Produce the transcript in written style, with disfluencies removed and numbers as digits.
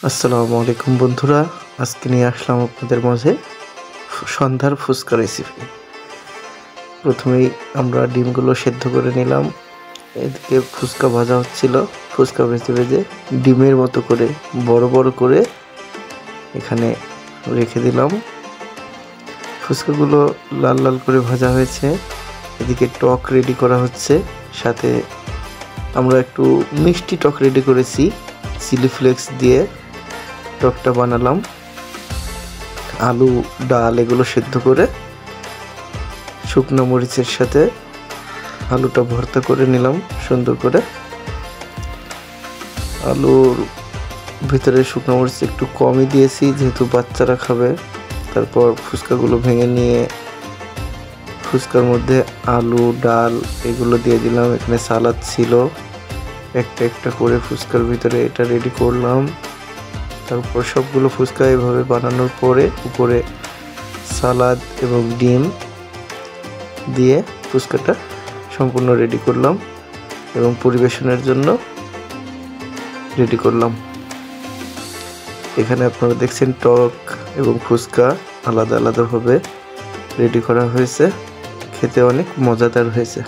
আসসালামু আলাইকুম বন্ধুরা, আজকে নিয়ে আসলাম আপনাদের মাঝে সন্ধ্যার ফুচকা রেসিপি। প্রথমেই আমরা ডিমগুলো সেদ্ধ করে নিলাম। এদিকে ফুচকা ভাজা হচ্ছিল। ফুচকা ভেজে ভেজে ডিমের মতো করে বড় বড় করে এখানে রেখে দিলাম। ফুচকাগুলো লাল লাল করে ভাজা হয়েছে। এদিকে টক রেডি করা হচ্ছে, সাথে আমরা একটু মিষ্টি টক রেডি করেছি। চিলি ফ্লেক্স দিয়ে টকটা বানালাম। আলু, ডাল এগুলো সেদ্ধ করে শুকনো মরিচের সাথে আলুটা ভর্তা করে নিলাম সুন্দর করে। আলুর ভিতরে শুকনো মরিচ একটু কমই দিয়েছি যেহেতু বাচ্চারা খাবে। তারপর ফুচকাগুলো ভেঙে নিয়ে ফুচকার মধ্যে আলু, ডাল এগুলো দিয়ে দিলাম। এখানে সালাদ ছিল, একটা একটা করে ফুচকার ভিতরে এটা রেডি করলাম। তারপর সবগুলো ফুচকা এভাবে বানানোর পরে উপরে সালাদ এবং ডিম দিয়ে ফুচকাটা সম্পূর্ণ রেডি করলাম এবং পরিবেশনের জন্য রেডি করলাম। এখানে আপনারা দেখছেন টক এবং ফুচকা আলাদা আলাদাভাবে রেডি করা হয়েছে। খেতে অনেক মজাদার হয়েছে।